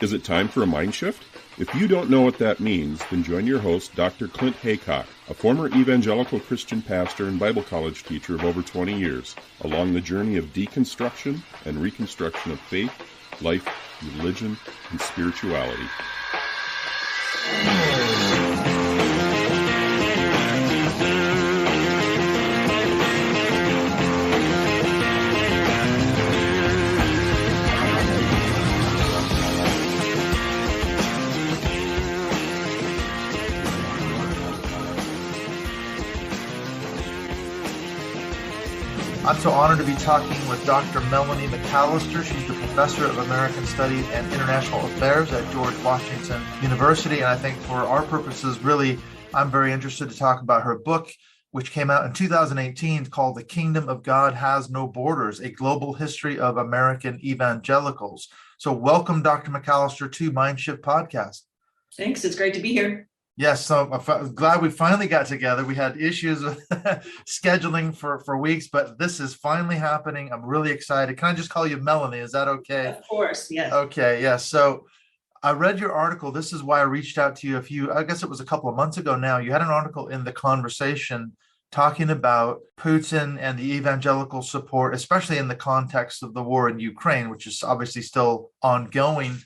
Is it time for a mind shift? If you don't know what that means, then join your host, Dr. Clint Haycock, a former evangelical Christian pastor and Bible college teacher of over 20 years, along the journey of deconstruction and reconstruction of faith, life, religion, and spirituality. I'm so honored to be talking with Dr. Melani McAlister. She's the professor of American Studies and International Affairs at George Washington University. And I think for our purposes, really, I'm very interested to talk about her book, which came out in 2018, called The Kingdom of God Has No Borders, A Global History of American Evangelicals. So welcome, Dr. McAlister, to Mindshift Podcast. Thanks. It's great to be here. Yes, so I'm glad we finally got together. We had issues with scheduling for weeks, but this is finally happening. I'm really excited. Can I just call you Melanie? Is that okay? Of course, yes. Okay, yes. So I read your article. This is why I reached out to you I guess it was a couple of months ago now. You had an article in The Conversation talking about Putin and the evangelical support, especially in the context of the war in Ukraine, which is obviously still ongoing.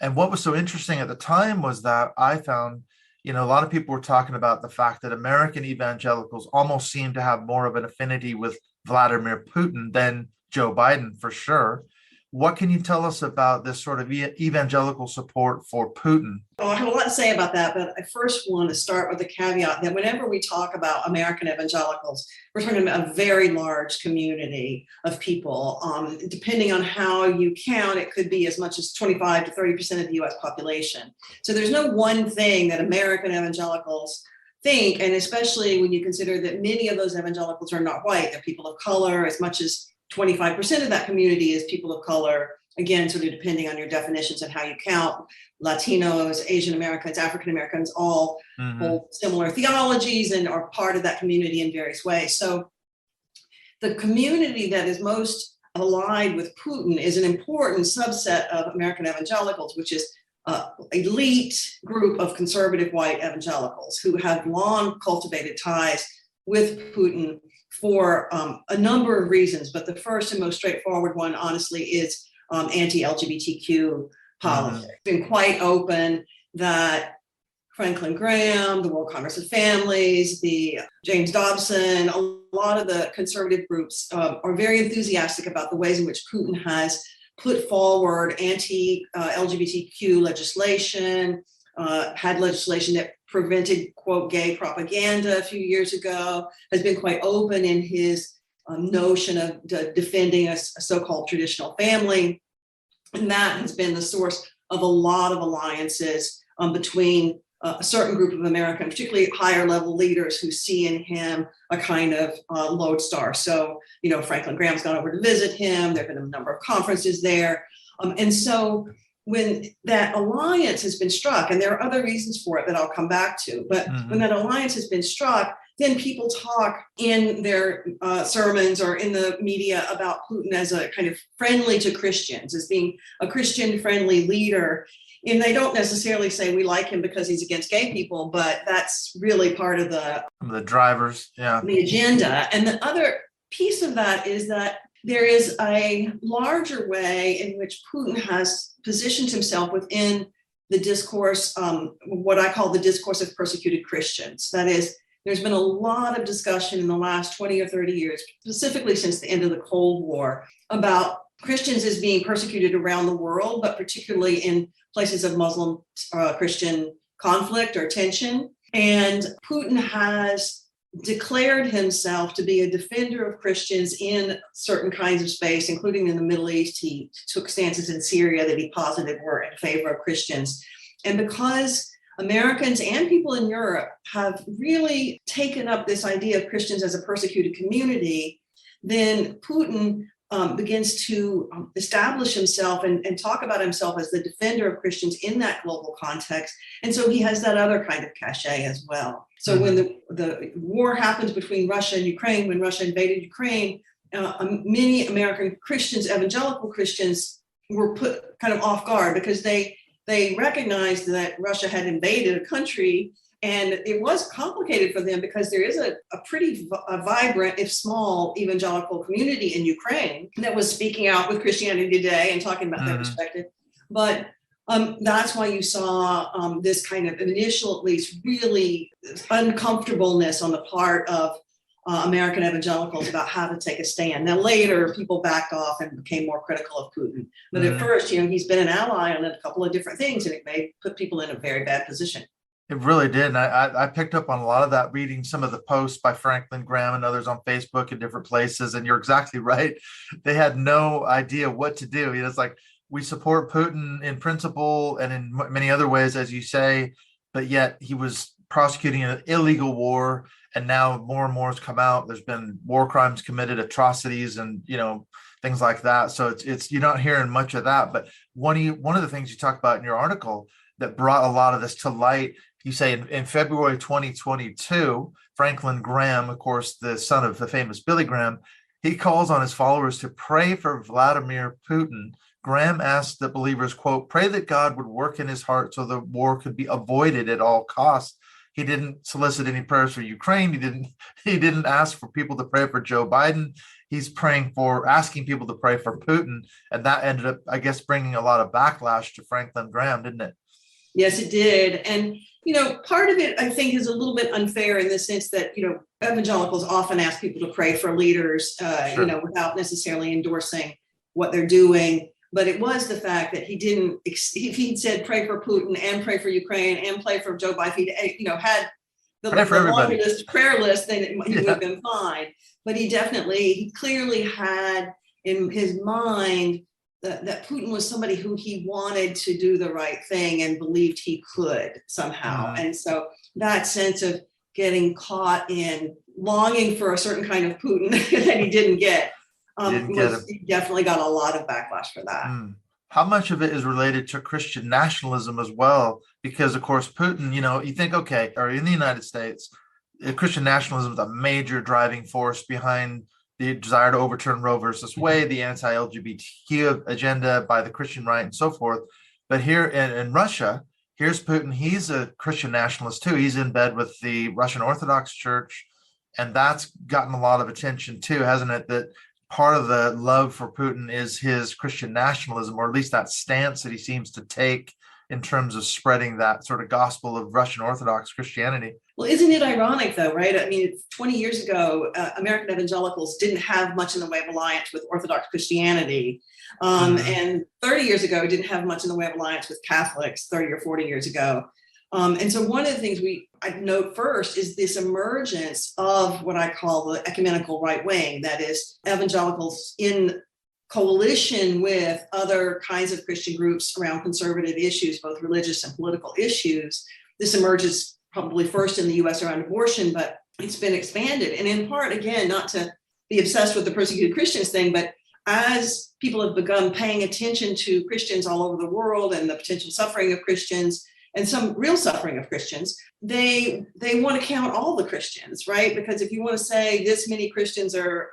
And what was so interesting at the time was that I found a lot of people were talking about the fact that American evangelicals almost seem to have more of an affinity with Vladimir Putin than Joe Biden, for sure. What can you tell us about this sort of evangelical support for Putin? Oh, I have a lot to say about that, but I first want to start with the caveat that whenever we talk about American evangelicals, we're talking about a very large community of people. Depending on how you count, it could be as much as 25 to 30% of the U.S. population. So there's no one thing that American evangelicals think, and especially when you consider that many of those evangelicals are not white, they're people of color. As much as 25% of that community is people of color, again, sort of depending on your definitions and how you count. Latinos, Asian Americans, African Americans, all hold similar theologies and are part of that community in various ways. So the community that is most allied with Putin is an important subset of American evangelicals, which is an elite group of conservative white evangelicals who have long cultivated ties with Putin for a number of reasons, but the first and most straightforward one, honestly, is anti-LGBTQ politics. It's been quite open that Franklin Graham, the World Congress of Families, the James Dobson, a lot of the conservative groups are very enthusiastic about the ways in which Putin has put forward anti-LGBTQ legislation, had legislation that prevented, quote, gay propaganda a few years ago, has been quite open in his notion of defending a so-called traditional family. And that has been the source of a lot of alliances between a certain group of American, particularly higher level leaders who see in him a kind of lodestar. So, Franklin Graham's gone over to visit him. There have been a number of conferences there. And so when that alliance has been struck, and there are other reasons for it that I'll come back to, but when that alliance has been struck, then people talk in their sermons or in the media about Putin as a kind of friendly to Christians, as being a Christian-friendly leader. And they don't necessarily say we like him because he's against gay people, but that's really part of the drivers, the agenda. And the other piece of that is that there is a larger way in which Putin has positioned himself within the discourse, what I call the discourse of persecuted Christians. That is, there's been a lot of discussion in the last 20 or 30 years, specifically since the end of the Cold War, about Christians as being persecuted around the world, but particularly in places of Muslim Christian conflict or tension. And Putin has declared himself to be a defender of Christians in certain kinds of space, including in the Middle East. He took stances in Syria that he posited were in favor of Christians. And because Americans and people in Europe have really taken up this idea of Christians as a persecuted community, then Putin begins to establish himself and talk about himself as the defender of Christians in that global context. And so he has that other kind of cachet as well. So when the war happens between Russia and Ukraine, when Russia invaded Ukraine, many American Christians, evangelical Christians, were put kind of off guard because they they recognized that Russia had invaded a country, and it was complicated for them because there is a pretty vibrant, if small, evangelical community in Ukraine that was speaking out with Christianity Today and talking about their perspective. But that's why you saw this kind of initial, at least, really uncomfortableness on the part of American evangelicals about how to take a stand. Now, later, people backed off and became more critical of Putin. But at first, he's been an ally on a couple of different things, and it may put people in a very bad position. It really did. And I picked up on a lot of that reading some of the posts by Franklin Graham and others on Facebook in different places. And you're exactly right. They had no idea what to do. It's like, we support Putin in principle and in many other ways, as you say, but yet he was prosecuting an illegal war. And now more and more has come out. There's been war crimes committed, atrocities, and things like that. So it's you're not hearing much of that. But one of the things you talk about in your article that brought a lot of this to light, you say in February 2022, Franklin Graham, of course, the son of the famous Billy Graham, he calls on his followers to pray for Vladimir Putin. Graham asked that believers, quote, pray that God would work in his heart so the war could be avoided at all costs. He didn't solicit any prayers for Ukraine. He didn't ask for people to pray for Joe Biden. He's asking people to pray for Putin. And that ended up, I guess, bringing a lot of backlash to Franklin Graham, didn't it? Yes, it did. And, part of it, I think, is a little bit unfair in the sense that, evangelicals often ask people to pray for leaders, Sure. without necessarily endorsing what they're doing. But it was the fact that if he'd said pray for Putin and pray for Ukraine and pray for Joe Biden, he had the longest prayer list, then he would have been fine. But he clearly had in his mind that Putin was somebody who he wanted to do the right thing and believed he could somehow. And so that sense of getting caught in longing for a certain kind of Putin that he didn't get, he definitely got a lot of backlash for that. How much of it is related to Christian nationalism as well? Because, of course, Putin, you think, okay, or in the United States, Christian nationalism is a major driving force behind the desire to overturn Roe versus Wade, the anti-LGBTQ agenda by the Christian right, and so forth. But here in Russia, here's Putin. He's a Christian nationalist too. He's in bed with the Russian Orthodox Church, and that's gotten a lot of attention too, hasn't it? That part of the love for Putin is his Christian nationalism, or at least that stance that he seems to take in terms of spreading that sort of gospel of Russian Orthodox Christianity. Well, isn't it ironic, though, right? I mean, 20 years ago, American evangelicals didn't have much in the way of alliance with Orthodox Christianity. And 30 years ago, didn't have much in the way of alliance with Catholics 30 or 40 years ago. And so one of the things I'd note first is this emergence of what I call the ecumenical right wing, that is evangelicals in coalition with other kinds of Christian groups around conservative issues, both religious and political issues. This emerges probably first in the US around abortion, but it's been expanded. And in part, again, not to be obsessed with the persecuted Christians thing, but as people have begun paying attention to Christians all over the world and the potential suffering of Christians, and some real suffering of Christians, they want to count all the Christians, right? Because if you want to say this many Christians are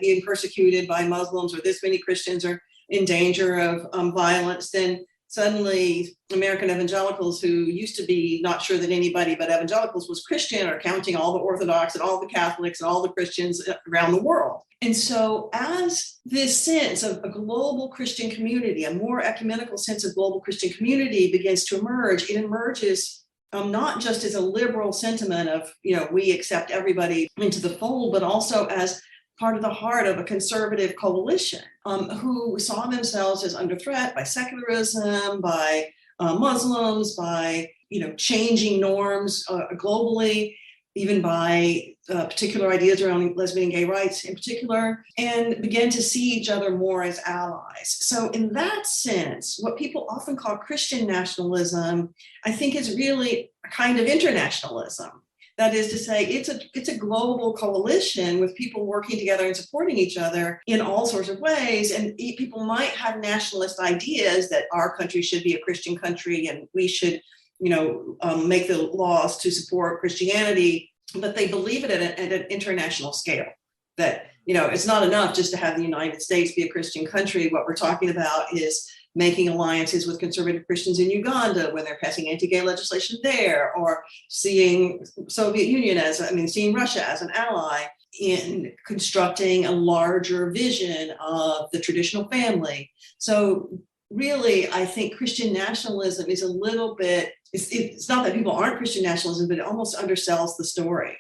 being persecuted by Muslims, or this many Christians are in danger of violence, then suddenly American evangelicals, who used to be not sure that anybody but evangelicals was Christian, are counting all the Orthodox and all the Catholics and all the Christians around the world. And so as this sense of a global Christian community, a more ecumenical sense of global Christian community begins to emerge, it emerges not just as a liberal sentiment of, we accept everybody into the fold, but also as part of the heart of a conservative coalition who saw themselves as under threat by secularism, by Muslims, by changing norms globally, even by particular ideas around lesbian and gay rights in particular, and began to see each other more as allies. So in that sense, what people often call Christian nationalism, I think, is really a kind of internationalism. That is to say, it's a global coalition with people working together and supporting each other in all sorts of ways. And people might have nationalist ideas that our country should be a Christian country and we should, make the laws to support Christianity, but they believe it at an international scale. That it's not enough just to have the United States be a Christian country. What we're talking about is making alliances with conservative Christians in Uganda when they're passing anti-gay legislation there, or seeing seeing Russia as an ally in constructing a larger vision of the traditional family. So really, I think Christian nationalism is a little bit, it's not that people aren't Christian nationalism, but it almost undersells the story.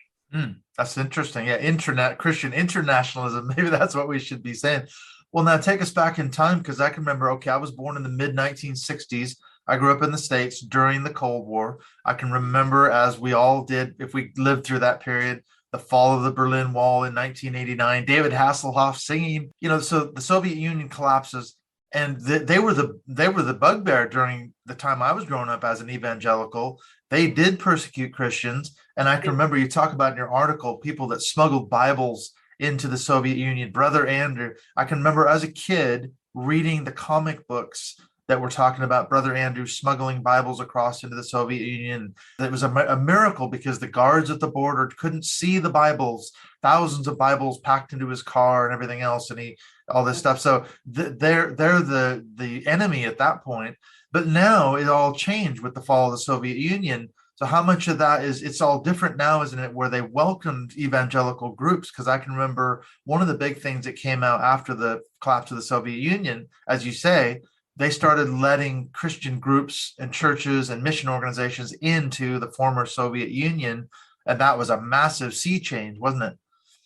That's interesting. Yeah, Christian internationalism. Maybe that's what we should be saying. Well, now take us back in time, because I can remember, I was born in the mid-1960s. I grew up in the States during the Cold War. I can remember, as we all did, if we lived through that period, the fall of the Berlin Wall in 1989, David Hasselhoff singing, so the Soviet Union collapses, and they were the bugbear during the time I was growing up as an evangelical. They did persecute Christians. And I can remember you talk about in your article, people that smuggled Bibles into the Soviet Union. Brother Andrew, I can remember as a kid reading the comic books that were talking about Brother Andrew smuggling Bibles across into the Soviet Union. It was a miracle, because the guards at the border couldn't see the Bibles, thousands of Bibles packed into his car and everything else, and all this stuff. So they're the enemy at that point. But now it all changed with the fall of the Soviet Union. So how much of that it's all different now, isn't it, where they welcomed evangelical groups? Because I can remember one of the big things that came out after the collapse of the Soviet Union, as you say, they started letting Christian groups and churches and mission organizations into the former Soviet Union. And that was a massive sea change, wasn't it?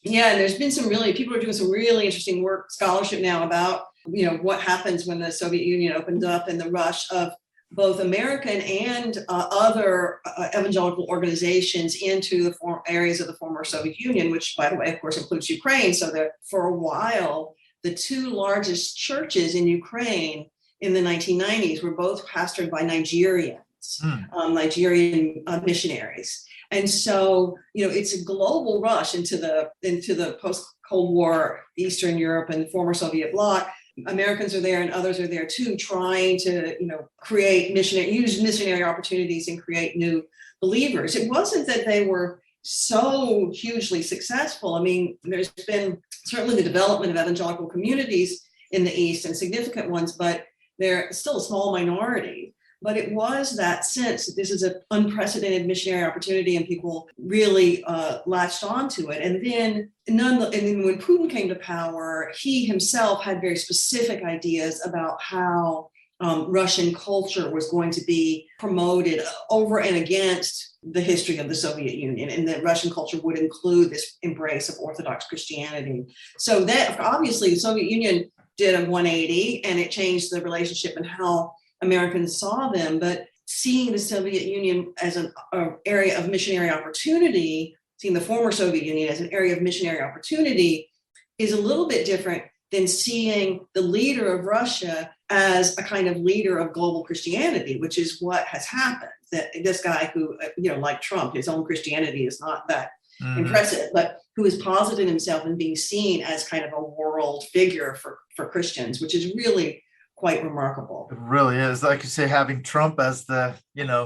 Yeah, and there's been people are doing some really interesting scholarship now about, what happens when the Soviet Union opened up and the rush of both American and other evangelical organizations into the areas of the former Soviet Union, which, by the way, of course, includes Ukraine. So that for a while, the two largest churches in Ukraine in the 1990s were both pastored by Nigerians, Nigerian missionaries. And so, it's a global rush into the post-Cold War Eastern Europe and former Soviet bloc. Americans are there and others are there too, trying to, use missionary opportunities and create new believers. It wasn't that they were so hugely successful. I mean, there's been certainly the development of evangelical communities in the East, and significant ones, but they're still a small minority. But it was that sense that this is an unprecedented missionary opportunity, and people really latched onto it. And then when Putin came to power, he himself had very specific ideas about how Russian culture was going to be promoted over and against the history of the Soviet Union, and that Russian culture would include this embrace of Orthodox Christianity. So that obviously the Soviet Union did a 180, and it changed the relationship and how Americans saw them. But seeing the Soviet Union as an area of missionary opportunity, seeing the former Soviet Union as an area of missionary opportunity, is a little bit different than seeing the leader of Russia as a kind of leader of global Christianity, which is what has happened. That this guy who, like Trump, his own Christianity is not that impressive, but who has posited himself in being seen as kind of a world figure for Christians, which is really quite remarkable. It really is. Like you say, having Trump as the,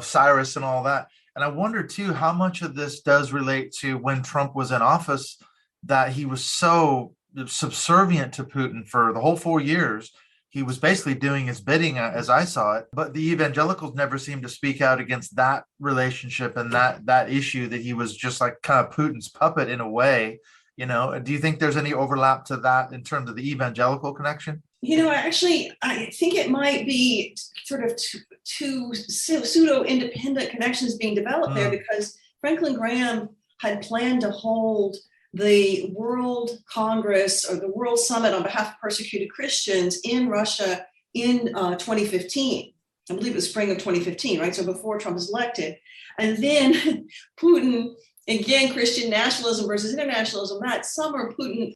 Cyrus and all that. And I wonder too, how much of this does relate to when Trump was in office, that he was so subservient to Putin for the whole 4 years. He was basically doing his bidding, as I saw it. But the evangelicals never seemed to speak out against that relationship and that issue, that he was just like kind of Putin's puppet in a way. Do you think there's any overlap to that in terms of the evangelical connection? Actually, I think it might be sort of two pseudo-independent connections being developed there, because Franklin Graham had planned to hold the World Congress or the World Summit on behalf of persecuted Christians in Russia in 2015. I believe it was spring of 2015, right? So before Trump was elected. And then Putin, again, Christian nationalism versus internationalism, that summer Putin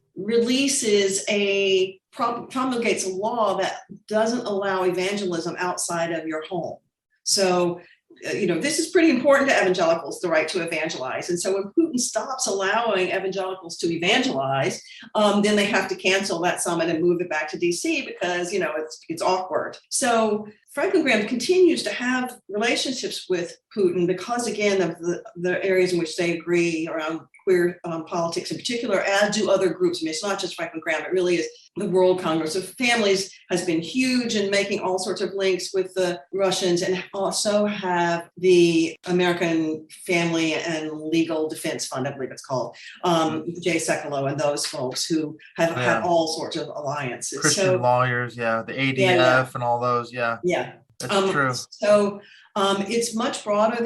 promulgates a law that doesn't allow evangelism outside of your home. So, this is pretty important to evangelicals, the right to evangelize. And so when Putin stops allowing evangelicals to evangelize, then they have to cancel that summit and move it back to DC because, it's awkward. So Franklin Graham continues to have relationships with Putin because, again, of the areas in which they agree around queer politics in particular, as do other groups. I mean, it's not just Franklin Graham, it really is the World Congress of Families has been huge in making all sorts of links with the Russians, and also have the American Family and Legal Defense Fund, I believe it's called, Jay Sekulow and those folks who have had all sorts of alliances. Christian lawyers, the ADF and all those, That's true. So it's much broader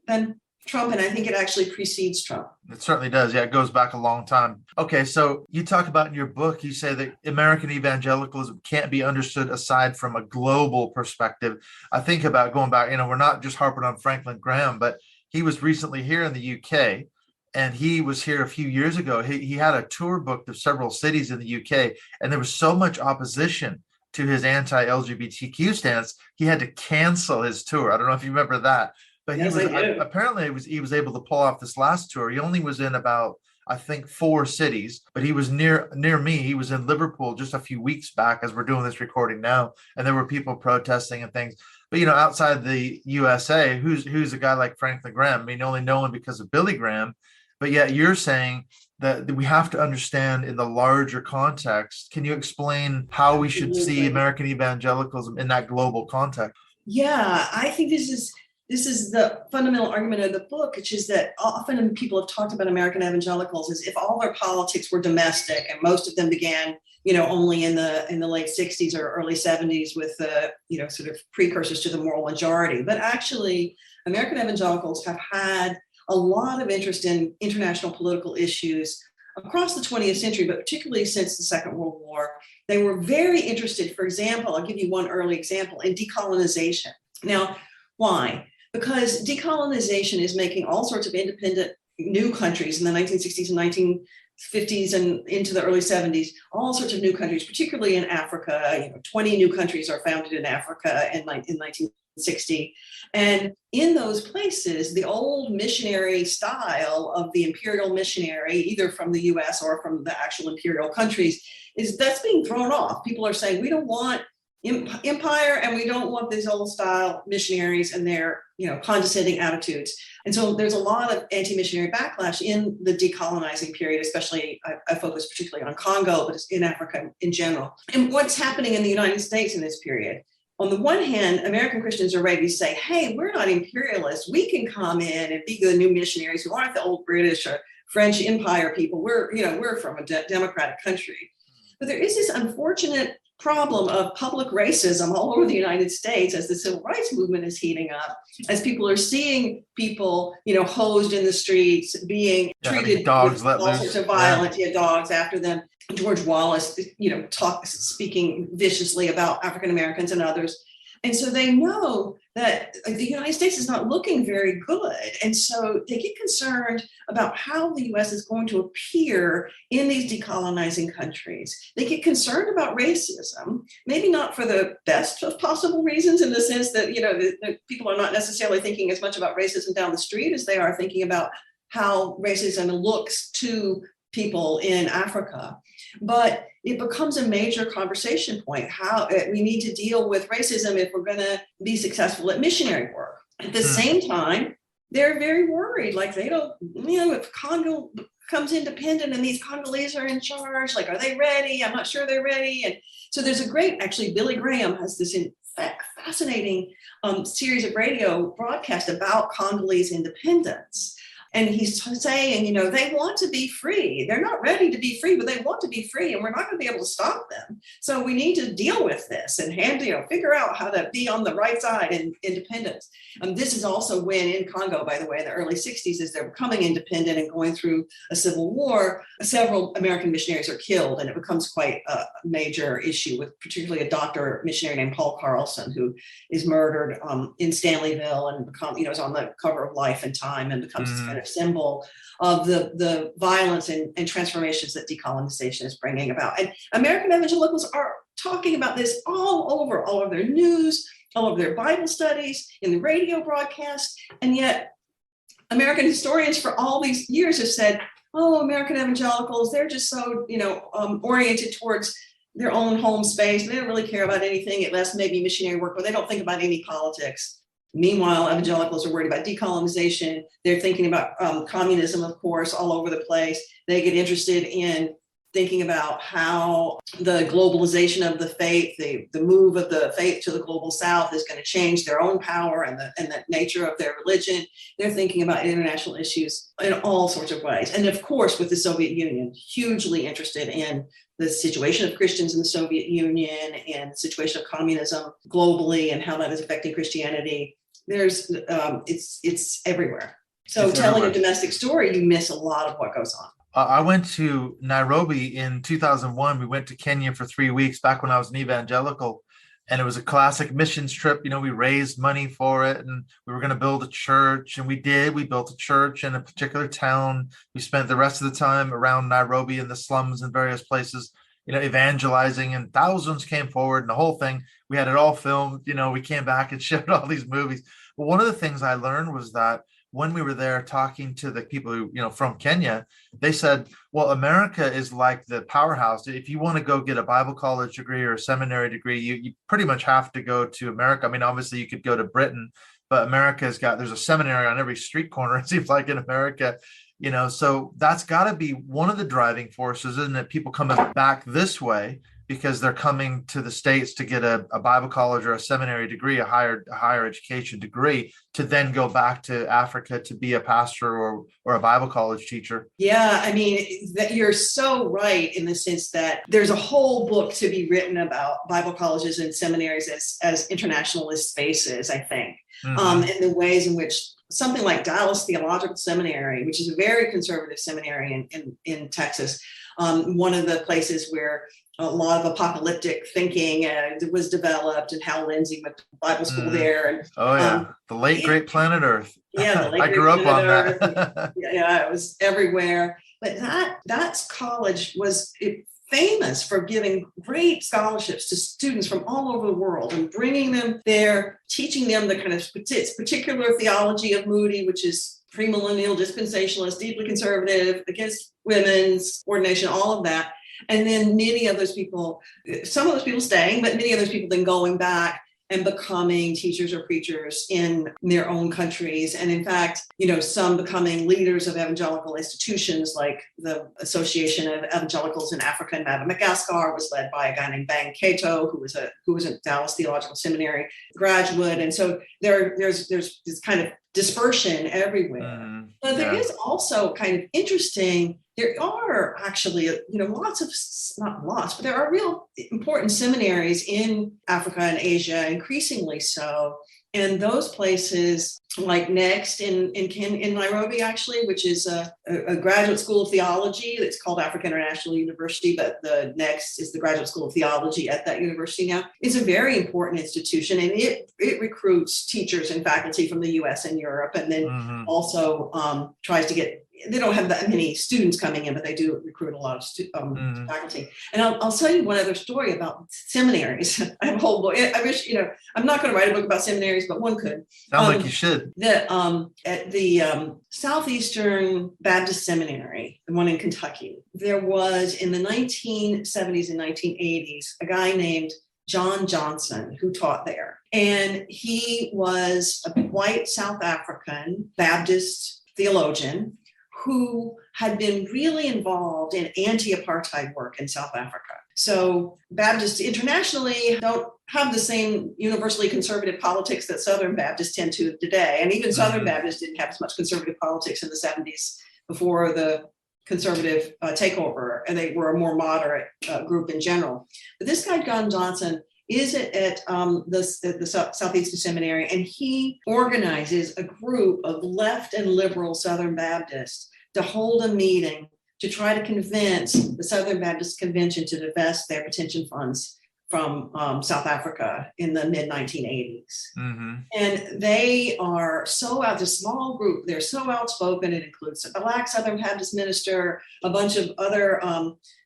than Trump, and I think it actually precedes Trump. It certainly does. Yeah, it goes back a long time. Okay, so you talk about in your book, you say that American evangelicalism can't be understood aside from a global perspective. I think about going back, we're not just harping on Franklin Graham, but he was recently here in the UK, and he was here a few years ago. He had a tour booked of several cities in the UK, and there was so much opposition to his anti-LGBTQ stance, he had to cancel his tour. I don't know if you remember that. But he was able to pull off this last tour. He only was in about, I think, 4 cities, but he was near me. He was in Liverpool just a few weeks back as we're doing this recording now, and there were people protesting and things. But outside the USA, who's a guy like Franklin Graham? I mean, only know him because of Billy Graham, but yet you're saying that we have to understand in the larger context. Can you explain how we should see American evangelicalism in that global context? Yeah, I think this is the fundamental argument of the book, which is that often people have talked about American evangelicals as if all their politics were domestic, and most of them began, only in the late 60s or early 70s with sort of precursors to the moral majority. But actually, American evangelicals have had a lot of interest in international political issues across the 20th century, but particularly since the Second World War. They were very interested, for example, I'll give you one early example, in decolonization. Now, why? Because decolonization is making all sorts of independent new countries in the 1960s and 1950s and into the early 70s, all sorts of new countries, particularly in Africa. 20 new countries are founded in Africa in 1960. And in those places, the old missionary style of the imperial missionary, either from the US or from the actual imperial countries, that's being thrown off. People are saying, we don't want empire, and we don't want these old style missionaries and their condescending attitudes. And so there's a lot of anti-missionary backlash in the decolonizing period, especially I focus particularly on Congo, but it's in Africa in general. And what's happening in the United States in this period? On the one hand, American Christians are ready to say, hey, we're not imperialists. We can come in and be the new missionaries who aren't the old British or French Empire people. We're from a democratic country. But there is this unfortunate problem of public racism all over the United States as the civil rights movement is heating up, as people are seeing people, hosed in the streets, being treated dogs with all sorts of violence, dogs after them. George Wallace, speaking viciously about African Americans and others. And so they know that the United States is not looking very good. And so they get concerned about how the US is going to appear in these decolonizing countries. They get concerned about racism, maybe not for the best of possible reasons, in the sense that, the people are not necessarily thinking as much about racism down the street as they are thinking about how racism looks to people in Africa. But it becomes a major conversation point, how we need to deal with racism if we're going to be successful at missionary work. At the same time, they're very worried, like they don't, if Congo becomes independent and these Congolese are in charge, like, are they ready? I'm not sure they're ready. And so there's a great, actually, Billy Graham has this fascinating series of radio broadcasts about Congolese independence. And he's saying, they want to be free. They're not ready to be free, but they want to be free, and we're not going to be able to stop them. So we need to deal with this and figure out how to be on the right side in independence. This is also when in Congo, by the way, in the early 60s, as they're becoming independent and going through a civil war, several American missionaries are killed, and it becomes quite a major issue with particularly a doctor missionary named Paul Carlson, who is murdered in Stanleyville and is on the cover of Life and Time and becomes this kind of symbol of the violence and transformations that decolonization is bringing about. And American evangelicals are talking about this all of their news, all of their Bible studies, in the radio broadcast. And yet American historians for all these years have said, oh, American evangelicals, they're just so, oriented towards their own home space. They don't really care about anything unless maybe missionary work, but they don't think about any politics. Meanwhile, evangelicals are worried about decolonization. They're thinking about communism, of course, all over the place. They get interested in thinking about how the globalization of the faith, the move of the faith to the global south is going to change their own power and the nature of their religion. They're thinking about international issues in all sorts of ways. And of course, with the Soviet Union, hugely interested in the situation of Christians in the Soviet Union and the situation of communism globally and how that is affecting Christianity. It's everywhere. So It's telling everywhere. a domestic story, you miss a lot of what goes on. I went to Nairobi in 2001. We went to Kenya for 3 weeks back when I was an evangelical, and it was a classic missions trip. You know, we raised money for it, and we were going to build a church, and we did. We built a church in a particular town. We spent the rest of the time around Nairobi in the slums and various places, you know, evangelizing, and thousands came forward and the whole thing. We had it all filmed. You know, we came back and showed all these movies. But one of the things I learned was that when we were there talking to the people who, you know, from Kenya, they said, well, America is like the powerhouse. If you want to go get a Bible college degree or a seminary degree, you pretty much have to go to America. I mean, obviously you could go to Britain, but there's a seminary on every street corner, it seems like, in America, you know, so that's got to be one of the driving forces, isn't it? People coming back this way because they're coming to the States to get a Bible college or a seminary degree, a higher education degree, to then go back to Africa to be a pastor or a Bible college teacher. Yeah, I mean, you're so right in the sense that there's a whole book to be written about Bible colleges and seminaries as internationalist spaces, I think, and the ways in which something like Dallas Theological Seminary, which is a very conservative seminary in Texas, one of the places where a lot of apocalyptic thinking was developed, and Hal Lindsey went to Bible school there. And, the late great planet Earth. Yeah, the late I grew up on that. Yeah, it was everywhere. But that college was famous for giving great scholarships to students from all over the world and bringing them there, teaching them the kind of particular theology of Moody, which is premillennial, dispensationalist, deeply conservative, against women's ordination, all of that. And then many of those people, some of those people staying, but many of those people then going back and becoming teachers or preachers in their own countries. And in fact, you know, some becoming leaders of evangelical institutions, like the Association of Evangelicals in Africa and Madagascar was led by a guy named Bang Kato, who was a Dallas Theological Seminary graduate. And so there's this kind of dispersion everywhere. But there is also kind of interesting, there are actually, you know, not lots, but there are real important seminaries in Africa and Asia, increasingly so. And those places, like Next in Nairobi, actually, which is a graduate school of theology that's called Africa International University, but the Next is the graduate school of theology at that university now, is a very important institution. And it recruits teachers and faculty from the US and Europe, and then also tries to get, they don't have that many students coming in, but they do recruit a lot of faculty. And I'll tell you one other story about seminaries. I have a whole book. I wish, you know, I'm not going to write a book about seminaries, but one could. Sounds like you should. At the Southeastern Baptist Seminary, the one in Kentucky, there was in the 1970s and 1980s, a guy named John Johnson who taught there. And he was a white South African Baptist theologian who had been really involved in anti-apartheid work in South Africa. So Baptists internationally don't have the same universally conservative politics that Southern Baptists tend to today. And even Southern Baptists didn't have as much conservative politics in the 70s before the conservative takeover, and they were a more moderate group in general. But this guy, John Johnson, is at the Southeastern Seminary, and he organizes a group of left and liberal Southern Baptists to hold a meeting to try to convince the Southern Baptist Convention to divest their pension funds from South Africa in the mid-1980s. And they are so out, a small group, they're so outspoken. It includes a Black Southern Baptist minister, a bunch of other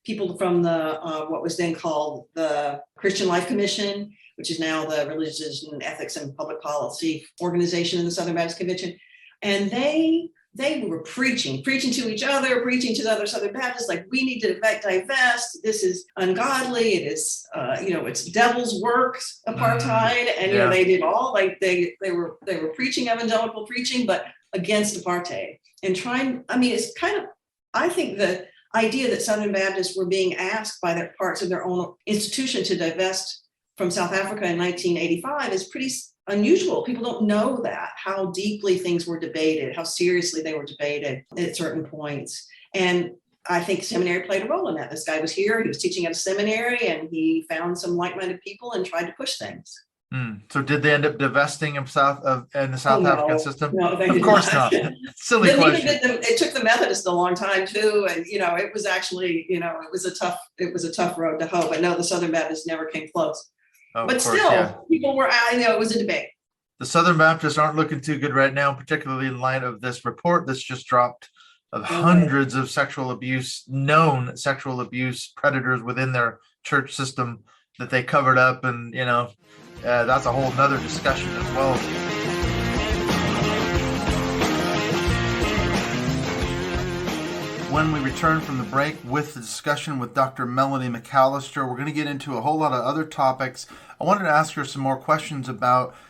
people from the what was then called the Christian Life Commission, which is now the Religious and Ethics and Public Policy Organization in the Southern Baptist Convention. And they they were preaching to each other, preaching to the other Southern Baptists, like, we need to divest. This is ungodly. It is, it's devil's works, apartheid. And, they did all, like, they were preaching evangelical preaching, but against apartheid and it's kind of, I think the idea that Southern Baptists were being asked by their parts of their own institution to divest from South Africa in 1985 is pretty unusual. People don't know that, how deeply things were debated, how seriously they were debated at certain points. And I think seminary played a role in that. This guy was here, he was teaching at a seminary, and he found some like-minded people and tried to push things. So did they end up divesting in the South African system? No, they of did course not. Silly question. It took the Methodists a long time too, and it was actually, it was a tough road to hoe. But no, the Southern Baptists never came close. But still, people were, it was a debate. The Southern Baptists aren't looking too good right now, particularly in light of this report that's just dropped of hundreds of known sexual abuse predators within their church system that they covered up. And, that's a whole nother discussion as well. When we return from the break with the discussion with Dr. Melani McAlister, we're going to get into a whole lot of other topics. I wanted to ask her some more questions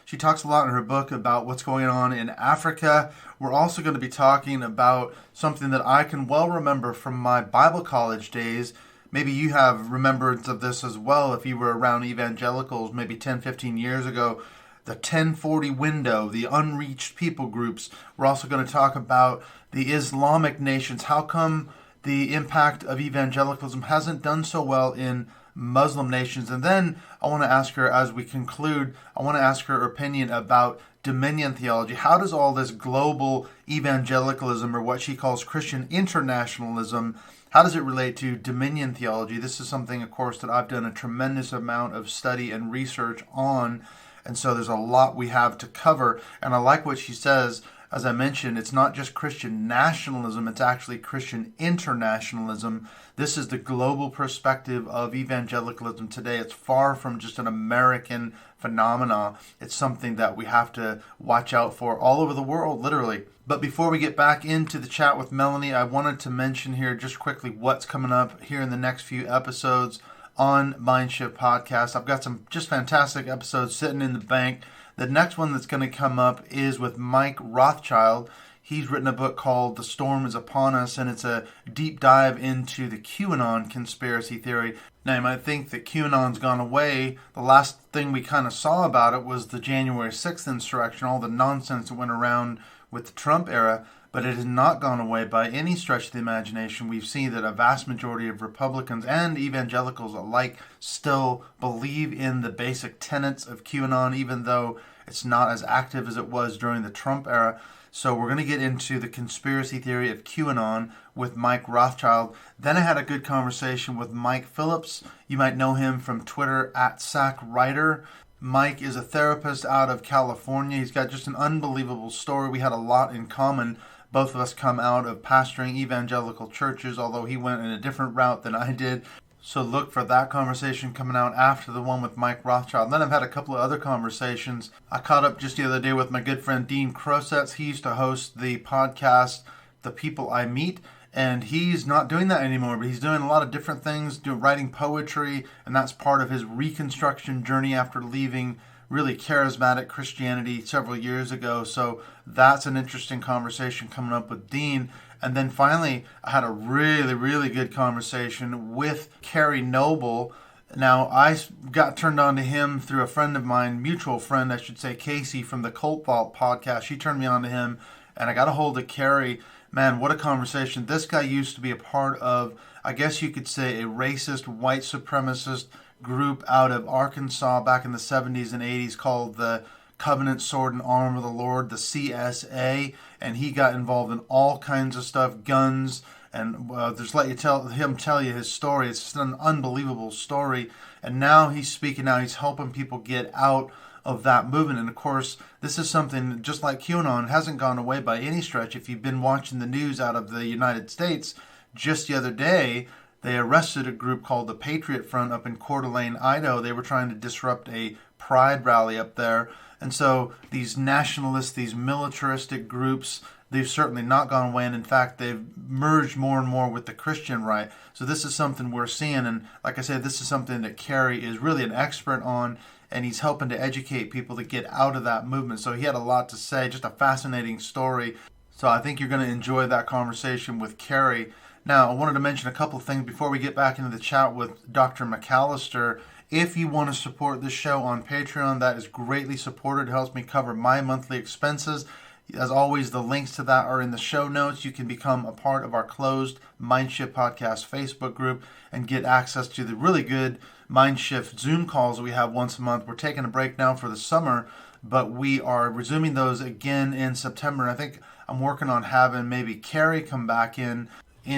she talks a lot in her book about what's going on in Africa. We're also going to be talking about something that I can well remember from my Bible college days. Maybe you have remembrance of this as well if you were around evangelicals maybe 10, 15 years ago. The 1040 window, the unreached people groups. We're also going to talk about the Islamic nations. How come the impact of evangelicalism hasn't done so well in Muslim nations? And then I want to ask her, as we conclude, I want to ask her opinion about dominion theology. How does all this global evangelicalism, or what she calls Christian internationalism, how does it relate to dominion theology? This is something, of course, that I've done a tremendous amount of study and research on. And so there's a lot we have to cover. And I like what she says. As I mentioned, it's not just Christian nationalism, it's actually Christian internationalism. This is the global perspective of evangelicalism today. It's far from just an American phenomena. It's something that we have to watch out for all over the world, literally. But before we get back into the chat with Melani, I wanted to mention here just quickly what's coming up here in the next few episodes on Mindshift Podcast. I've got some just fantastic episodes sitting in the bank. The next one that's going to come up is with Mike Rothschild. He's written a book called The Storm is Upon Us, and it's a deep dive into the QAnon conspiracy theory. Now, you might think that QAnon's gone away. The last thing we kind of saw about it was the January 6th insurrection, all the nonsense that went around with the Trump era, but it has not gone away by any stretch of the imagination. We've seen that a vast majority of Republicans and evangelicals alike still believe in the basic tenets of QAnon, even though it's not as active as it was during the Trump era. So we're going to get into the conspiracy theory of QAnon with Mike Rothschild. Then I had a good conversation with Mike Phillips. You might know him from Twitter @SackWriter. Mike is a therapist out of California. He's got just an unbelievable story. We had a lot in common. Both of us come out of pastoring evangelical churches, although he went in a different route than I did. So look for that conversation coming out after the one with Mike Rothschild. Then I've had a couple of other conversations. I caught up just the other day with my good friend Dean Crosets. He used to host the podcast, The People I Meet, and he's not doing that anymore, but he's doing a lot of different things, writing poetry, and that's part of his reconstruction journey after leaving really charismatic Christianity several years ago. So that's an interesting conversation coming up with Dean. And then finally, I had a really, really good conversation with Carrie Noble. Now, I got turned on to him through a friend of mine, mutual friend, I should say, Casey from the Cult Vault podcast. She turned me on to him, and I got a hold of Carrie. Man, what a conversation. This guy used to be a part of, I guess you could say, a racist, white supremacist group out of Arkansas back in the 70s and 80s called the Covenant Sword and Arm of the Lord, the CSA, and he got involved in all kinds of stuff, guns, and just let him tell you his story. It's just an unbelievable story, and now he's speaking now. He's helping people get out of that movement, and of course, this is something just like QAnon hasn't gone away by any stretch. If you've been watching the news out of the United States, just the other day, they arrested a group called the Patriot Front up in Coeur d'Alene, Idaho. They were trying to disrupt a pride rally up there. And so these nationalists, these militaristic groups, they've certainly not gone away. And in fact, they've merged more and more with the Christian right. So this is something we're seeing. And like I said, this is something that Kerry is really an expert on. And he's helping to educate people to get out of that movement. So he had a lot to say, just a fascinating story. So I think you're going to enjoy that conversation with Kerry. Now, I wanted to mention a couple of things before we get back into the chat with Dr. McAlister. If you want to support this show on Patreon, that is greatly supported. It helps me cover my monthly expenses. As always, the links to that are in the show notes. You can become a part of our closed Mindshift Podcast Facebook group and get access to the really good Mindshift Zoom calls that we have once a month. We're taking a break now for the summer, but we are resuming those again in September. And I think I'm working on having maybe Kerry come back in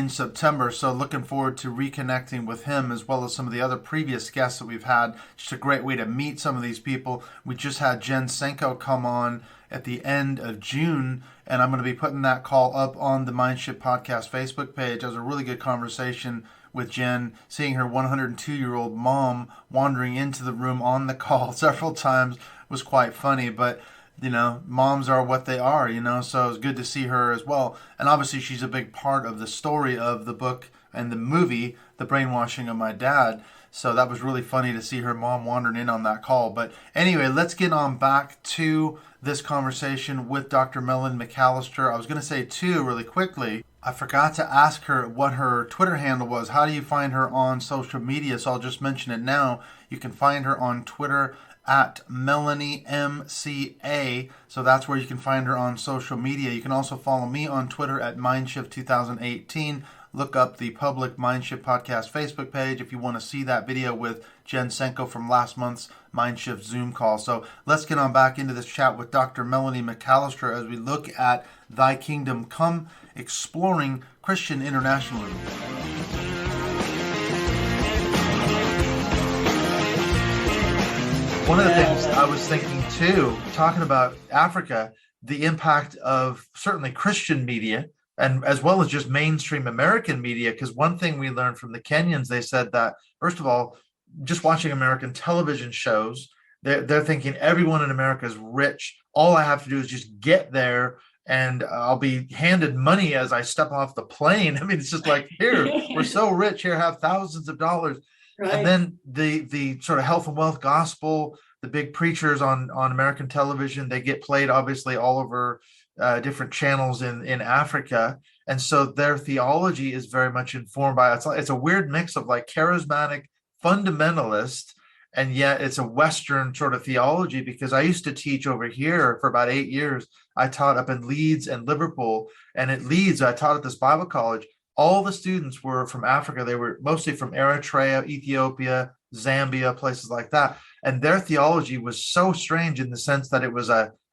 September. So looking forward to reconnecting with him as well as some of the other previous guests that we've had. Just a great way to meet some of these people. We just had Jen Senko come on at the end of June, and I'm going to be putting that call up on the Mindshift Podcast Facebook page. It was a really good conversation with Jen, seeing her 102-year-old mom wandering into the room on the call several times was quite funny, but you know, moms are what they are, you know, so it was good to see her as well. And obviously she's a big part of the story of the book and the movie, The Brainwashing of My Dad. So that was really funny to see her mom wandering in on that call. But anyway, let's get on back to this conversation with Dr. Melani McAlister. I was going to say, too, really quickly, I forgot to ask her what her Twitter handle was. How do you find her on social media? So I'll just mention it now. You can find her on Twitter at Melani MCA. So that's where you can find her on social media. You can also follow me on Twitter at Mindshift 2018. Look up the public Mindshift Podcast Facebook page if you want to see that video with Jen Senko from last month's Mindshift Zoom call. So let's get on back into this chat with Dr. Melani McAlister as we look at Thy Kingdom Come, exploring Christian internationalism. One of the things I was thinking too, talking about Africa, the impact of certainly Christian media, and as well as just mainstream American media, because one thing we learned from the Kenyans, they said that, first of all, just watching American television shows, they're thinking everyone in America is rich. All I have to do is just get there and I'll be handed money as I step off the plane. I mean, it's just like, here, we're so rich, here, have thousands of dollars. Right. And then the sort of health and wealth gospel, the big preachers on American television, they get played obviously all over different channels in Africa. And so their theology is very much informed by it. It's a weird mix of like charismatic fundamentalist, and yet it's a Western sort of theology, because I used to teach over here for about 8 years. I taught up in Leeds and Liverpool, and at Leeds, I taught at this Bible college. All the students were from Africa. They were mostly from Eritrea, Ethiopia, Zambia, places like that. And their theology was so strange in the sense that it was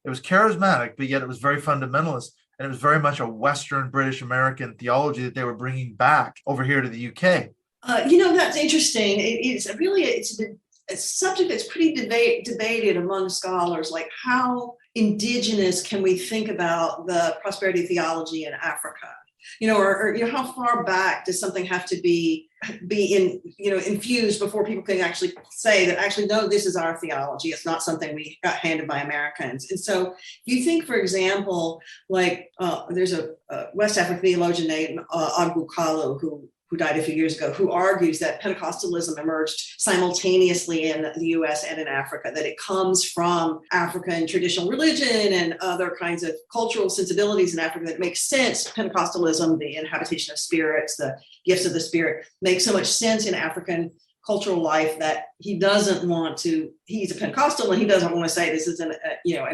charismatic, but yet it was very fundamentalist. And it was very much a Western British American theology that they were bringing back over here to the UK. That's interesting. It's a subject that's pretty debated among scholars, like how indigenous can we think about the prosperity theology in Africa? Or how far back does something have to be infused before people can actually say that actually, no, this is our theology. It's not something we got handed by Americans. And so if you think, for example, like there's a West African theologian named Agbu Kalu who died a few years ago, who argues that Pentecostalism emerged simultaneously in the US and in Africa, that it comes from African traditional religion and other kinds of cultural sensibilities in Africa that makes sense. Pentecostalism, the inhabitation of spirits, the gifts of the Spirit, makes so much sense in African cultural life that he's a Pentecostal and he doesn't want to say this is an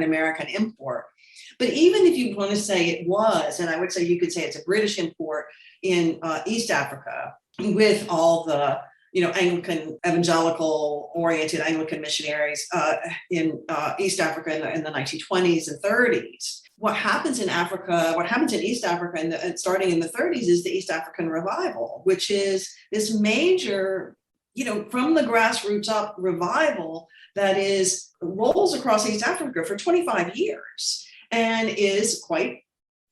American import. But even if you want to say it was, and I would say you could say it's a British import in East Africa, with all the Anglican, evangelical oriented Anglican missionaries in East Africa in the 1920s and 30s. What happens in Africa, what happens in East Africa starting in the 30s is the East African revival, which is this major, from the grassroots up revival that rolls across East Africa for 25 years and is quite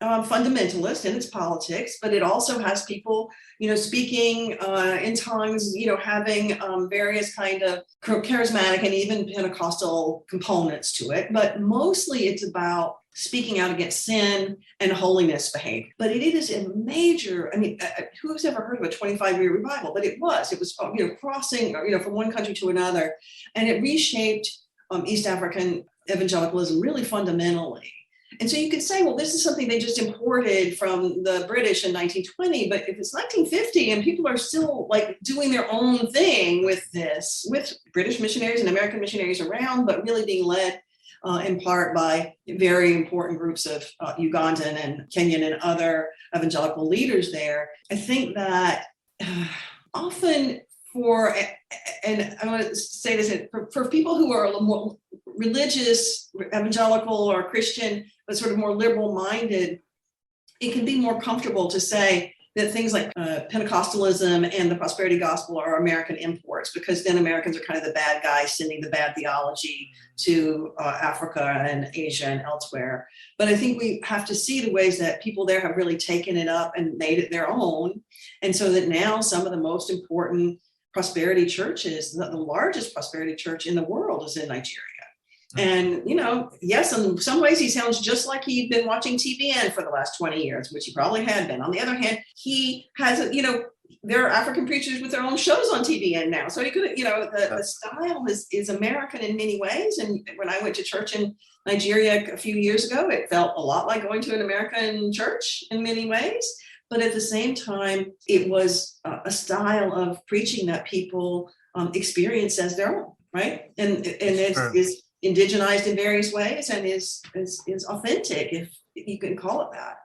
fundamentalist in its politics, but it also has people, speaking in tongues, having various kind of charismatic and even Pentecostal components to it. But mostly it's about speaking out against sin and holiness behavior. But it is a major, who's ever heard of a 25-year revival? But it was crossing, from one country to another. And it reshaped East African evangelicalism really fundamentally. And so you could say, well, this is something they just imported from the British in 1920. But if it's 1950 and people are still doing their own thing with this, with British missionaries and American missionaries around, but really being led in part by very important groups of Ugandan and Kenyan and other evangelical leaders there, I think that often and I want to say this, for people who are a little more religious, evangelical or Christian, but sort of more liberal minded, it can be more comfortable to say that things like Pentecostalism and the prosperity gospel are American imports, because then Americans are kind of the bad guys sending the bad theology to Africa and Asia and elsewhere. But I think we have to see the ways that people there have really taken it up and made it their own. And so that now some of the most important prosperity churches, the largest prosperity church in the world is in Nigeria. And, yes, in some ways he sounds just like he'd been watching TBN for the last 20 years, which he probably had been. On the other hand, he has, there are African preachers with their own shows on TBN now. So he could, the style is American in many ways. And when I went to church in Nigeria a few years ago, it felt a lot like going to an American church in many ways. But at the same time, it was a style of preaching that people experience as their own, right? And is indigenized in various ways and is authentic, if you can call it that.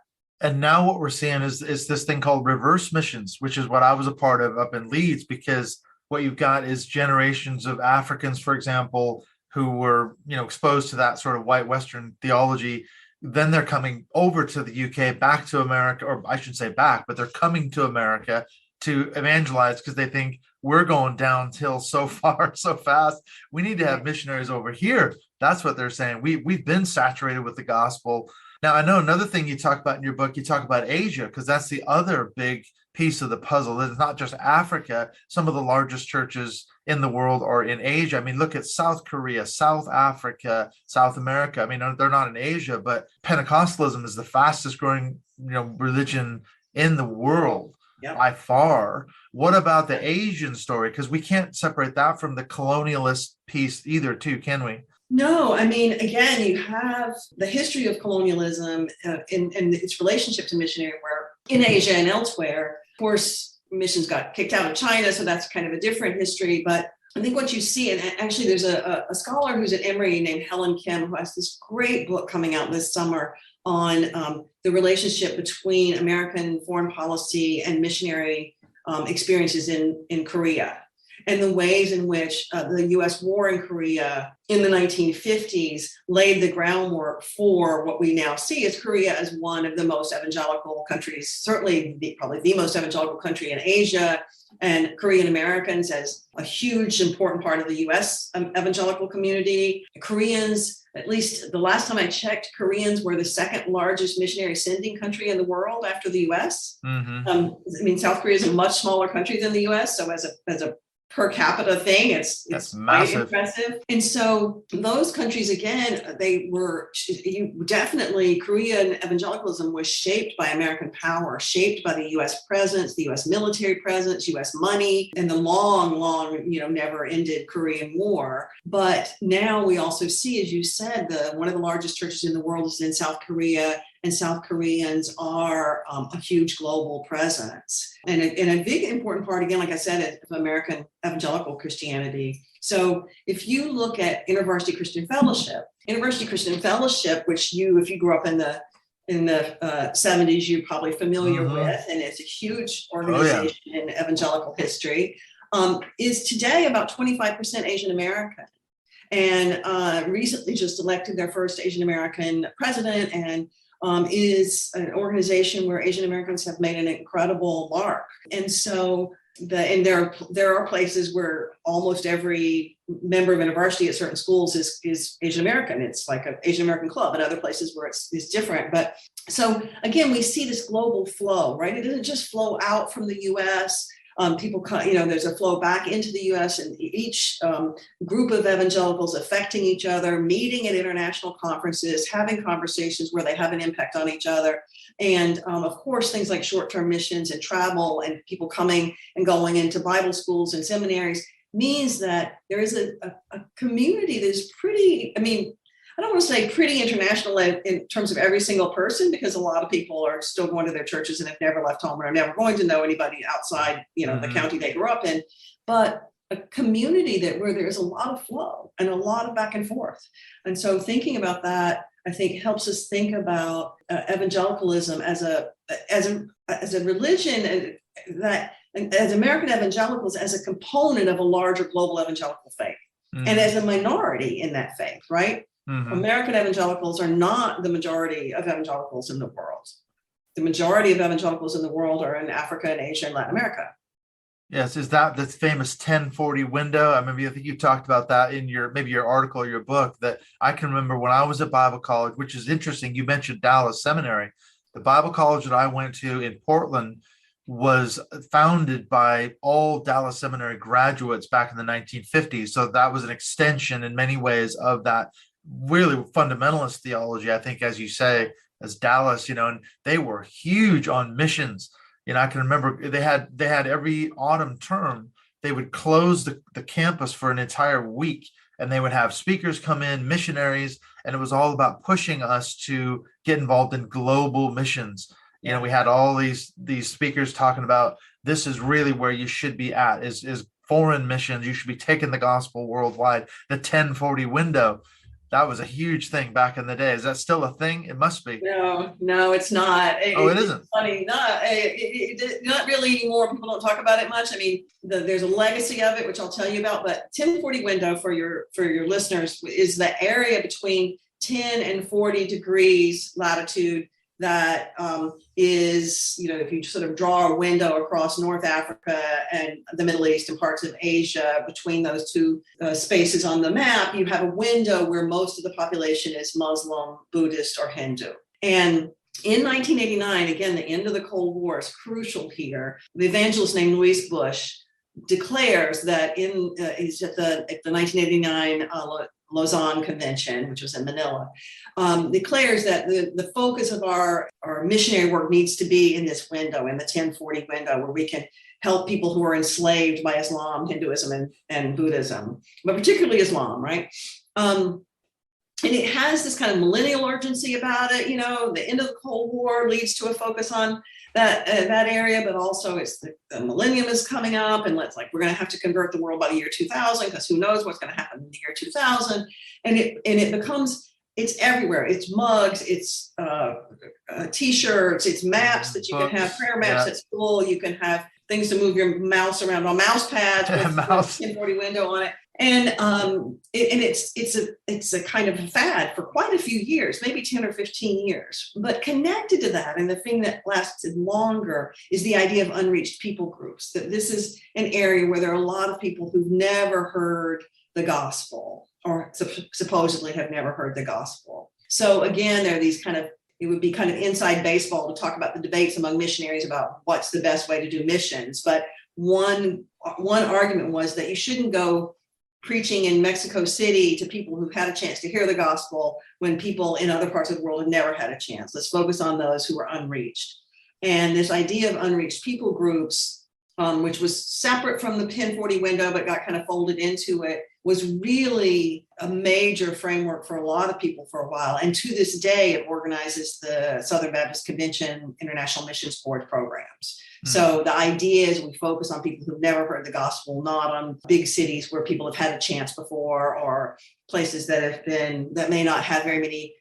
And now what we're seeing is this thing called reverse missions, which is what I was a part of up in Leeds, because what you've got is generations of Africans, for example, who were, exposed to that sort of white Western theology. Then they're coming over to the UK, back to America, or I should say back, but they're coming to America to evangelize because they think we're going downhill so far, so fast. We need to have missionaries over here. That's what they're saying. We've been saturated with the gospel. Now, I know another thing you talk about in your book, you talk about Asia, because that's the other big piece of the puzzle. It's not just Africa. Some of the largest churches in the world are in Asia. Look at South Korea, South Africa, South America. They're not in Asia, but Pentecostalism is the fastest growing, religion in the world. Yep. By far. What about the Asian story? Because we can't separate that from the colonialist piece either, too, can we? No, again, you have the history of colonialism and its relationship to missionary work in Asia and elsewhere. Of course, missions got kicked out of China, so that's kind of a different history. But I think what you see, and actually there's a scholar who's at Emory named Helen Kim, who has this great book coming out this summer on the relationship between American foreign policy and missionary experiences in Korea, and the ways in which the U.S. war in Korea in the 1950s laid the groundwork for what we now see as Korea as one of the most evangelical countries, certainly probably the most evangelical country in Asia, and Korean Americans as a huge, important part of the U.S. Evangelical community. Koreans, at least the last time I checked, Koreans were the second largest missionary sending country in the world after the U.S. Mm-hmm. South Korea is a much smaller country than the U.S., so as a per capita thing, it's massive. Impressive. And so those countries, again, definitely Korean evangelicalism was shaped by American power, shaped by the U.S. presence, the U.S. military presence, U.S. money, and the long, never ended Korean War. But now we also see, as you said, one of the largest churches in the world is in South Korea, and South Koreans are a huge global presence. And a big important part, again, like I said, of American evangelical Christianity. So if you look at University Christian Fellowship, which if you grew up in the 70s, you're probably familiar with, and it's a huge organization in evangelical history, is today about 25% Asian American. And recently just elected their first Asian American president, and is an organization where Asian Americans have made an incredible mark. And so and there are places where almost every member of a university at certain schools is Asian American. It's like an Asian American club, and other places where it's different. But so again, we see this global flow, right? It doesn't just flow out from the U.S. People, there's a flow back into the U.S. and each group of evangelicals affecting each other, meeting at international conferences, having conversations where they have an impact on each other. And of course, things like short-term missions and travel and people coming and going into Bible schools and seminaries means that there is a community that is pretty, I don't want to say pretty international in terms of every single person, because a lot of people are still going to their churches and have never left home and are never going to know anybody outside, the county they grew up in. But a community where there's a lot of flow and a lot of back and forth. And so thinking about that, I think helps us think about evangelicalism as a religion and as American evangelicals as a component of a larger global evangelical faith and as a minority in that faith, right? American evangelicals are not the majority of evangelicals in the world. The majority of evangelicals in the world are in Africa and Asia and Latin America. Yes, is that the famous 1040 window? I think you talked about that in your article or your book. That I can remember when I was at Bible college, which is interesting. You mentioned Dallas Seminary. The Bible college that I went to in Portland was founded by all Dallas Seminary graduates back in the 1950s. So that was an extension in many ways of that really fundamentalist theology, I think, as you say, as Dallas, and they were huge on missions. I can remember they had every autumn term, they would close the campus for an entire week, and they would have speakers come in, missionaries, and it was all about pushing us to get involved in global missions. We had all these speakers talking about this is really where you should be at, is foreign missions. You should be taking the gospel worldwide. The 1040 window. That was a huge thing back in the day. Is that still a thing? It must be. No, it's not. It isn't. It's funny. Not really anymore. People don't talk about it much. There's a legacy of it, which I'll tell you about. But 1040 window for your listeners is the area between 10 and 40 degrees latitude. That is, if you sort of draw a window across North Africa and the Middle East and parts of Asia, between those two spaces on the map, you have a window where most of the population is Muslim, Buddhist, or Hindu. And in 1989, again, the end of the Cold War is crucial here. The evangelist named Louis Bush declares that he's at the 1989 Lausanne Convention, which was in Manila, declares that the focus of our missionary work needs to be in this window, in the 1040 window, where we can help people who are enslaved by Islam, Hinduism, and Buddhism, but particularly Islam, right? And it has this kind of millennial urgency about it. The end of the Cold War leads to a focus on that area, but also it's the millennium is coming up, and we're going to have to convert the world by the year 2000, because who knows what's going to happen in the year 2000. And it becomes, it's everywhere. It's mugs, it's t-shirts, it's maps that you can have, prayer maps at school. You can have things to move your mouse around on mouse pads with a 1040 window on it. And it's a kind of a fad for quite a few years, maybe 10 or 15 years. But connected to that, and the thing that lasted longer, is the idea of unreached people groups. That this is an area where there are a lot of people who've never heard the gospel, or supposedly have never heard the gospel. So again, there are these it would be kind of inside baseball to talk about the debates among missionaries about what's the best way to do missions. But one argument was that you shouldn't go preaching in Mexico City to people who've had a chance to hear the gospel when people in other parts of the world have never had a chance. Let's focus on those who are unreached. And this idea of unreached people groups, which was separate from the 1040 window, but got kind of folded into it, was really a major framework for a lot of people for a while. And to this day, it organizes the Southern Baptist Convention International Missions Board programs. So the idea is we focus on people who've never heard the gospel, not on big cities where people have had a chance before, or places that may not have very many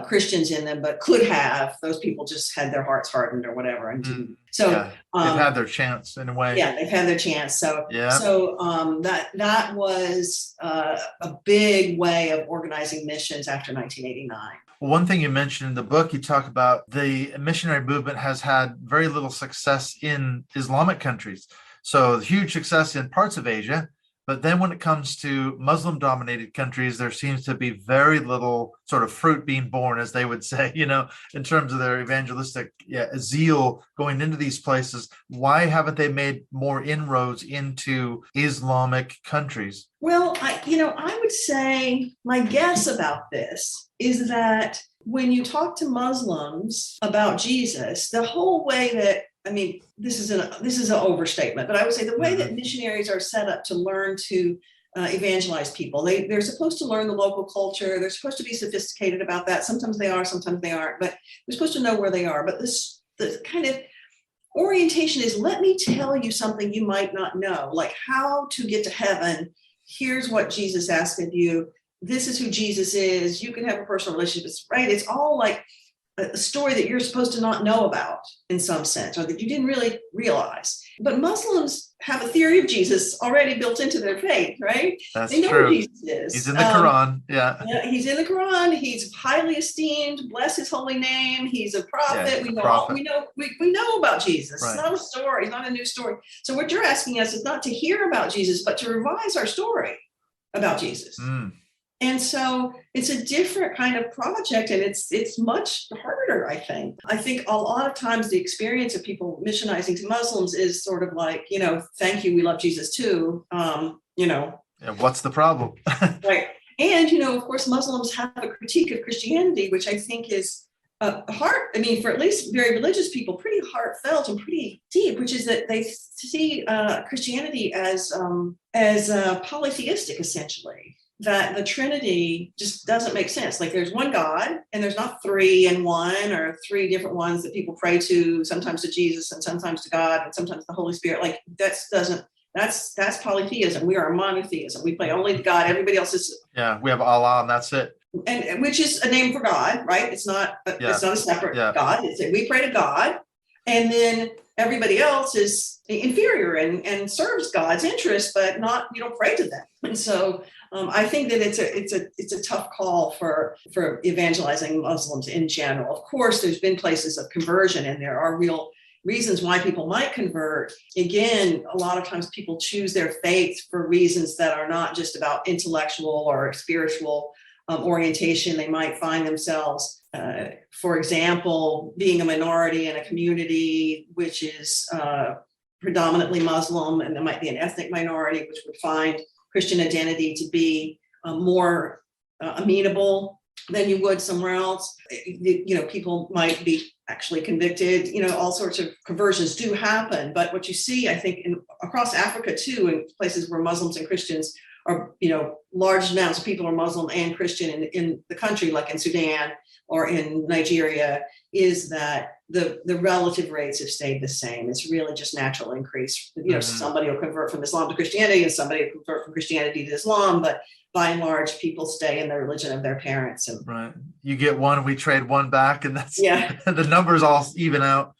Christians in them, but could have. Those people just had their hearts hardened or whatever. And so they've had their chance in a way. Yeah, they've had their chance. So that was a big way of organizing missions after 1989. One thing you mentioned in the book, you talk about the missionary movement has had very little success in Islamic countries. So huge success in parts of Asia. But then when it comes to Muslim-dominated countries, there seems to be very little sort of fruit being born, as they would say, in terms of their evangelistic zeal going into these places. Why haven't they made more inroads into Islamic countries? Well, I would say my guess about this is that when you talk to Muslims about Jesus, the whole way that, this is an overstatement, but I would say the way that missionaries are set up to learn to evangelize people, they're supposed to learn the local culture. They're supposed to be sophisticated about that. Sometimes they are, sometimes they aren't, but they're supposed to know where they are. But the kind of orientation is, let me tell you something you might not know, like how to get to heaven. Here's what Jesus asked of you. This is who Jesus is. You can have a personal relationship. Right? It's all like a story that you're supposed to not know about in some sense, or that you didn't really realize. But Muslims have a theory of Jesus already built into their faith, right? That's they know true. Who Jesus is. He's in the Quran. Yeah, he's in the Quran. He's highly esteemed. Bless his holy name. He's a prophet. Yeah, we know about Jesus. Right. It's not a story. It's not a new story. So what you're asking us is not to hear about Jesus, but to revise our story about Jesus. And so it's a different kind of project, and it's much harder, I think. I think a lot of times the experience of people missionizing to Muslims is sort of like, thank you, we love Jesus too. Yeah, what's the problem? Right. And, of course, Muslims have a critique of Christianity, which I think is for at least very religious people, pretty heartfelt and pretty deep, which is that they see Christianity as polytheistic, essentially. That the Trinity just doesn't make sense. Like there's one God, and there's not three in one or three different ones that people pray to, sometimes to Jesus and sometimes to God and sometimes the Holy Spirit. Like that's polytheism. We are monotheism. We pray only to God. Everybody else is. Yeah, we have Allah, and that's it. And which is a name for God, right? It's not a separate God. We pray to God, and then everybody else is inferior and serves God's interests, but not, pray to them. And so I think that it's a tough call for evangelizing Muslims in general. Of course, there's been places of conversion, and there are real reasons why people might convert. Again, a lot of times people choose their faith for reasons that are not just about intellectual or spiritual orientation. They might find themselves, for example, being a minority in a community which is predominantly Muslim, and there might be an ethnic minority which would find Christian identity to be more amenable than you would somewhere else. People might be actually convicted. All sorts of conversions do happen. But what you see, I think, across Africa too, in places where Muslims and Christians are, large amounts of people are Muslim and Christian in the country, like in Sudan or in Nigeria, is that the relative rates have stayed the same. It's really just natural increase. Somebody will convert from Islam to Christianity, and somebody will convert from Christianity to Islam, but by and large, people stay in the religion of their parents. And right, you get one, we trade one back, and that's the numbers all even out.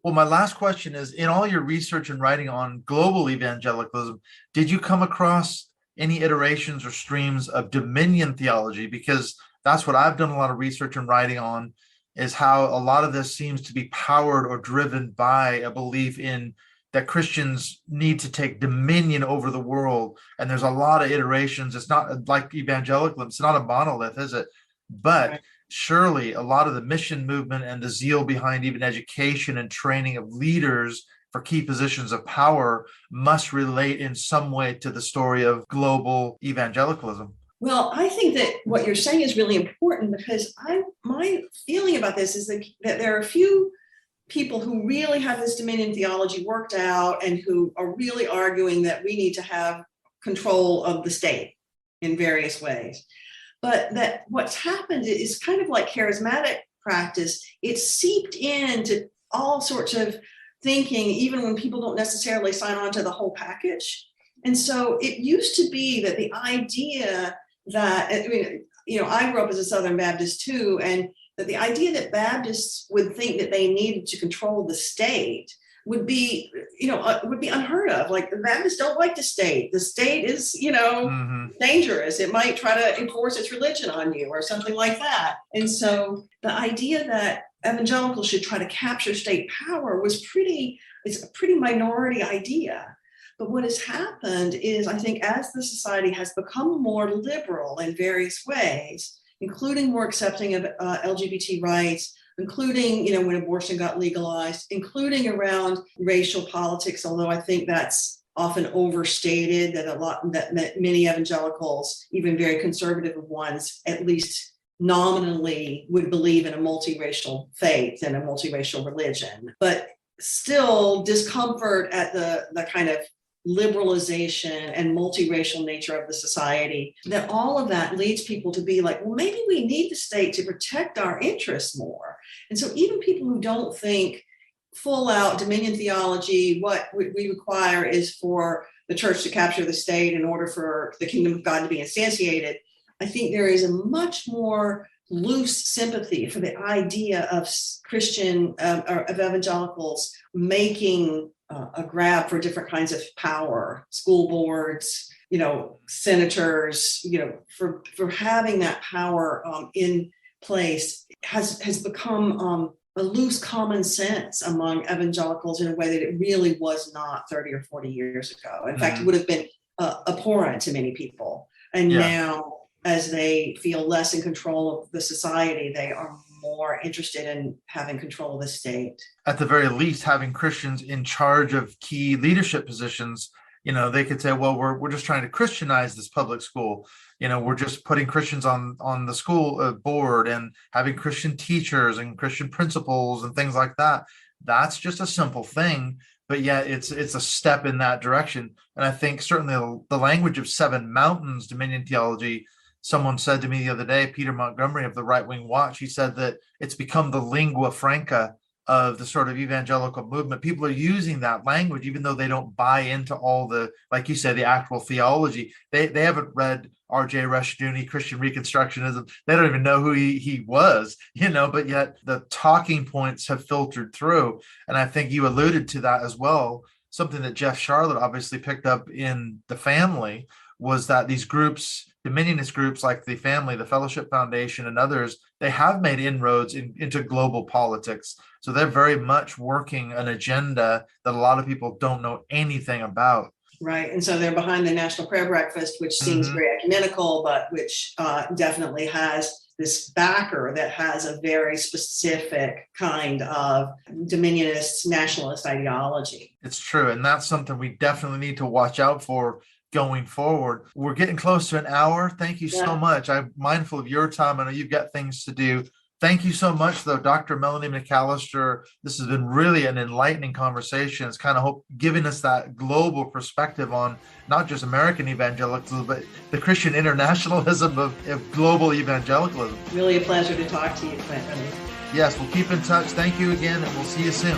Well, my last question is: in all your research and writing on global evangelicalism, did you come across any iterations or streams of dominion theology? Because that's what I've done a lot of research and writing on, is how a lot of this seems to be powered or driven by a belief in that Christians need to take dominion over the world. And there's a lot of iterations. It's not like evangelicalism. It's not a monolith, is it? But surely a lot of the mission movement and the zeal behind even education and training of leaders for key positions of power must relate in some way to the story of global evangelicalism. Well, I think that what you're saying is really important, because my feeling about this is that there are a few people who really have this dominion theology worked out and who are really arguing that we need to have control of the state in various ways. But that what's happened is kind of like charismatic practice. It's seeped into all sorts of thinking, even when people don't necessarily sign on to the whole package. And so it used to be that the idea that, I grew up as a Southern Baptist too, and that the idea that Baptists would think that they needed to control the state would be unheard of. Like, the Baptists don't like the state. The state is, dangerous. It might try to enforce its religion on you or something like that. And so the idea that evangelicals should try to capture state power it's a pretty minority idea. But what has happened is, I think, as the society has become more liberal in various ways, including more accepting of LGBT rights, including, when abortion got legalized, including around racial politics, although I think that's often overstated, that many evangelicals, even very conservative ones, at least nominally would believe in a multiracial faith and a multiracial religion. But still discomfort at the kind of liberalization and multiracial nature of the society, that all of that leads people to be like, well, maybe we need the state to protect our interests more. And so even people who don't think full out dominion theology, what we require is for the church to capture the state in order for the kingdom of God to be instantiated, I think there is a much more loose sympathy for the idea of Christian, of evangelicals making a grab for different kinds of power, school boards, senators, for having that power in place has become a loose common sense among evangelicals in a way that it really was not 30 or 40 years ago. In fact, it would have been abhorrent to many people. And now, as they feel less in control of the society, they are more interested in having control of the state. At the very least, having Christians in charge of key leadership positions, they could say, well, we're just trying to Christianize this public school. We're just putting Christians on the school board and having Christian teachers and Christian principals and things like that. That's just a simple thing, but yet it's a step in that direction. And I think certainly the language of seven mountains dominion theology. Someone said to me the other day, Peter Montgomery of the Right Wing Watch, he said that it's become the lingua franca of the sort of evangelical movement. People are using that language, even though they don't buy into all the, like you said, the actual theology. They haven't read R.J. Rushdoony, Christian Reconstructionism. They don't even know who he was, but yet the talking points have filtered through. And I think you alluded to that as well. Something that Jeff Charlotte obviously picked up in The Family was that these groups, dominionist groups like the Family, the Fellowship Foundation, and others, they have made inroads into global politics. So they're very much working an agenda that a lot of people don't know anything about. Right. And so they're behind the National Prayer Breakfast, which seems very ecumenical, but which definitely has this backer that has a very specific kind of dominionist nationalist ideology. It's true. And that's something we definitely need to watch out for going forward. We're getting close to an hour. Thank you so much. I'm mindful of your time. I know you've got things to do. Thank you so much, though, Dr. Melani McAlister. This has been really an enlightening conversation. It's kind of giving us that global perspective on not just American evangelicalism, but the Christian internationalism of global evangelicalism. Really a pleasure to talk to you, Clinton. Yes, we'll keep in touch. Thank you again, and we'll see you soon.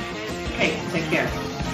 Okay, take care.